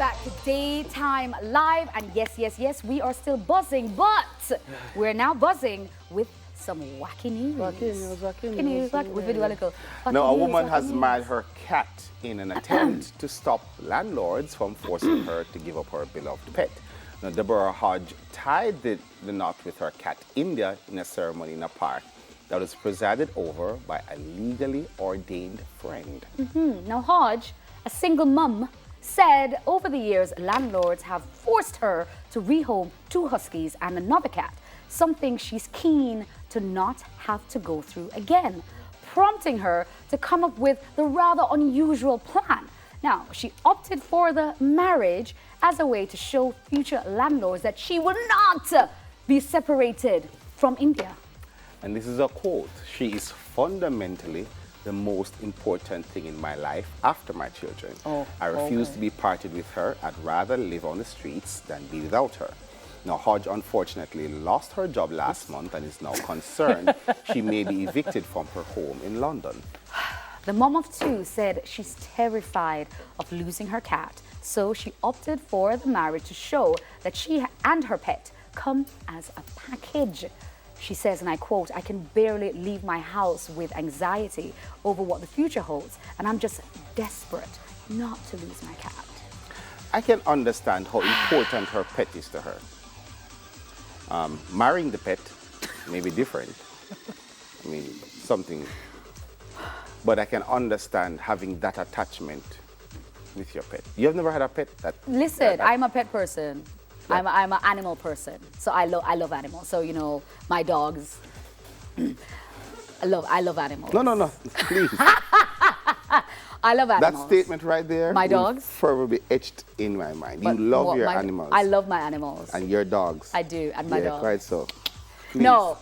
back to Daytime Live. And yes, we are still buzzing, but we're now buzzing with some wacky news. Wacky news. We've been doing a little wacky Now, a news, woman wacky has news. married her cat in an attempt to stop landlords from forcing her to give up her beloved pet. Now, Deborah Hodge tied the knot with her cat India in a ceremony in a park that was presided over by a legally ordained friend. Now, Hodge, a single mum, said over the years landlords have forced her to rehome 2 huskies and another cat, something she's keen to not have to go through again, prompting her to come up with the rather unusual plan. Now, she opted for the marriage as a way to show future landlords that she will not be separated from India. And this is a quote: "She is fundamentally the most important thing in my life after my children. I refuse to be parted with her. I'd rather live on the streets than be without her." Now, Hodge unfortunately lost her job last month and is now concerned she may be evicted from her home in London. The mom of 2 said she's terrified of losing her cat, so she opted for the marriage to show that she and her pet come as a package. She says, and I quote, "I can barely leave my house with anxiety over what the future holds, and I'm just desperate not to lose my cat." I can understand how important her pet is to her. Marrying the pet may be different. I mean, something. But I can understand having that attachment with your pet. You have never had a pet that... Listen, I'm a pet person. I'm an animal person, so I love animals. So, you know, my dogs, I love animals. No, please. I love animals. That statement right there My will dogs? forever be etched in my mind. You But love your animals. I love my animals. And your dogs. I do, and my Yeah, dogs. quite so. Please. No,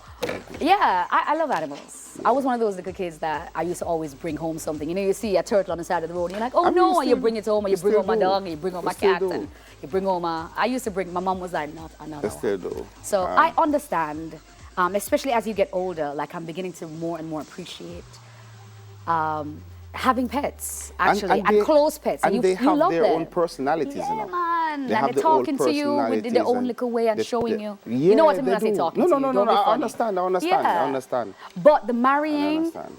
yeah, I love animals. I was one of those little kids that I used to always bring home something. You know, you see a turtle on the side of the road, and you're like, oh I mean, no, you and you still- bring it home, and you you bring still home my do. dog, and you bring home You my still cat, do. and you bring home I used to bring, my mom was like, not another I one. still do. So I understand, especially as you get older, like I'm beginning to more and more appreciate having pets, actually, and they- close pets. And you, they you have love their them. own personalities, Yeah, you know. man. They And have they're their own talking to you with their personalities own and little way and they- showing they- you. Yeah, you know what I mean they when I say do. talking No, to no, you. no, Don't no, be I funny. understand. I Yeah. understand. But the I marrying, understand.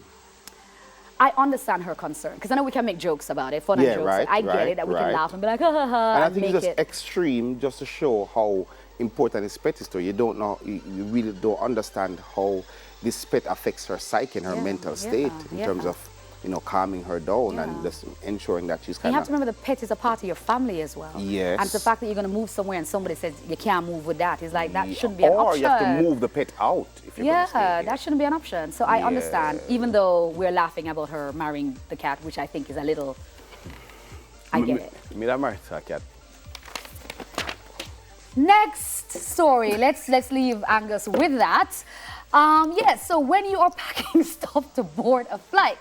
I understand her concern. Because I know we can make jokes about it, fun and Yeah, jokes. right, I get right, it, that we can right. laugh and be like, ha ha ha, And I and think make it's just it. extreme just to show how important this pet is to her. You don't know, you really don't understand how this pet affects her psyche and her Yeah, mental yeah, state in yeah. terms of, you know, calming her down and Yeah. just ensuring that she's You kind have to of... remember the pet is a part of your family as well. Yes. And the fact that you're going to move somewhere and somebody says you can't move with that is like, that shouldn't be an Or option. you have to move the pet out if you're going to stay Yeah, here. that shouldn't be an option. So I Yeah. understand, even though we're laughing about her marrying the cat, which I think is a little, I get it. Me that married a cat. Next story, let's leave Angus with that. Yes, so when you are packing stuff to board a flight,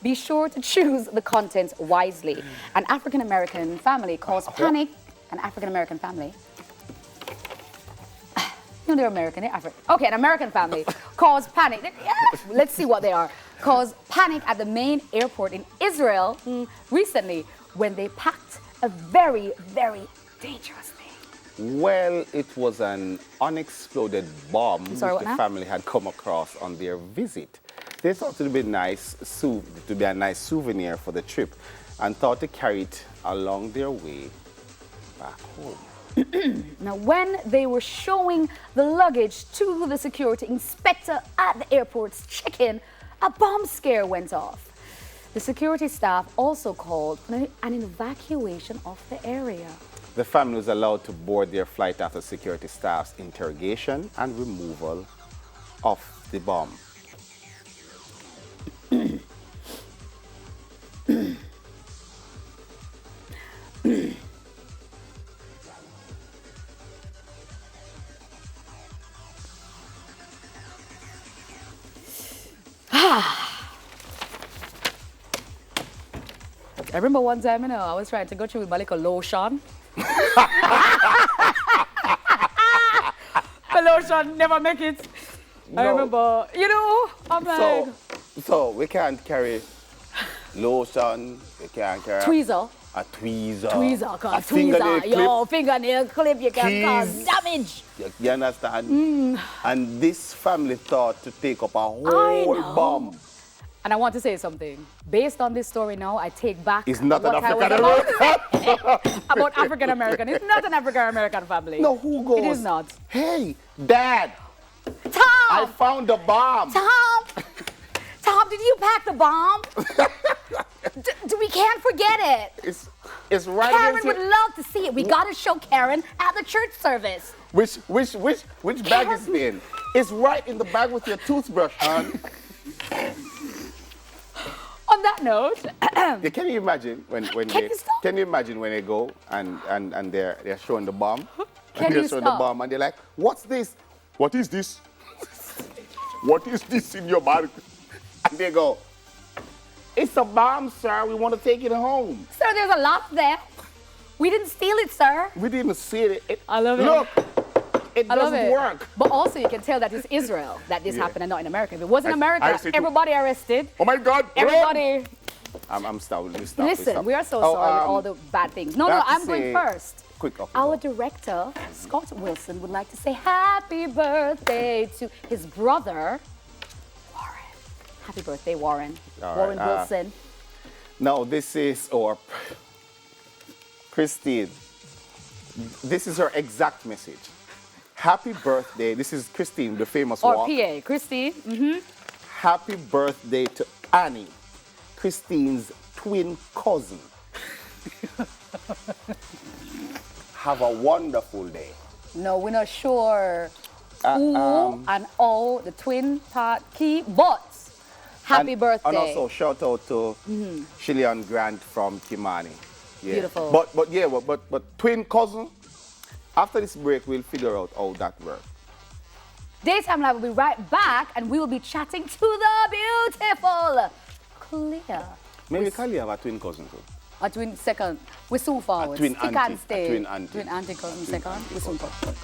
be sure to choose the contents wisely. An African-American family caused panic. An African-American family. You know they're American, they're African. Okay, an American family caused panic. Yeah, let's see what they are. Caused panic at the main airport in Israel recently when they packed a very, very dangerous thing. Well, it was an unexploded bomb which sorry, what the now? family had come across on their visit. They thought it would be nice, to be a nice souvenir for the trip, and thought to carry it along their way back home. Now, when they were showing the luggage to the security inspector at the airport's check-in, a bomb scare went off. The security staff also called for an evacuation of the area. The family was allowed to board their flight after security staff's interrogation and removal of the bomb. I remember one time, I was trying to go through with my little lotion. The lotion never make it. I No. remember, I'm like, So we can't carry lotion, we can't carry... tweezer. a tweezer, Tweezer, a cause fingernail tweezer, clip. yo, fingernail clip, you can cause Keys. damage. You understand? And this family thought to take up a I whole know. bomb. And I want to say something. Based on this story now, I take back It's not an what I was African about to American. say about African American. It's not an African American family. No, who goes? It is not. Hey, Dad, Tom! I found the bomb. Tom, did you pack the bomb? We can't forget it. It's right Karen against would your... love to see it. We got to show Karen at the church service. Which bag is it in? It's right in the bag with your toothbrush, hon. On that note, Yeah, can you imagine when Can you stop? Can you imagine when they go and they're showing the bomb? Can and they're you showing stop? the bomb and they're like, what's this? What is this? What is this in your bag? And they go, it's a bomb, sir. We want to take it home. sir, there's a lot there. We didn't steal it, sir. We didn't see it. I love it. Look, it I love doesn't it. work. But also, you can tell that it's Israel that this Yeah. happened and not in America. If it was in I America, see too. everybody arrested. Oh my God! run! Everybody. I'm stopping. Listen, we are so sorry with all the bad things. No, I no, have to I'm going say- first. Quick, okay, Our go. director, Scott Wilson, would like to say happy birthday to his brother, Warren. Happy birthday, Warren. All Warren right, Wilson. Now, this is our Christine. This is her exact message. Happy birthday. This is Christine, the famous Or walk. PA, Christine. Happy birthday to Annie, Christine's twin cousin. Have a wonderful day. No, we're not sure who and all the twin part key, but happy birthday. And also shout out to Shillian Grant from Kimani. Yeah. Beautiful. But twin cousin. After this break, we'll figure out how that works. Daytime Live will be right back, and we will be chatting to the beautiful Clea. Maybe Kali have a twin cousin too. A twin second. We soon forward. twin Stick auntie, and stay. a twin auntie. Twin auntie cousin second. We soon forward.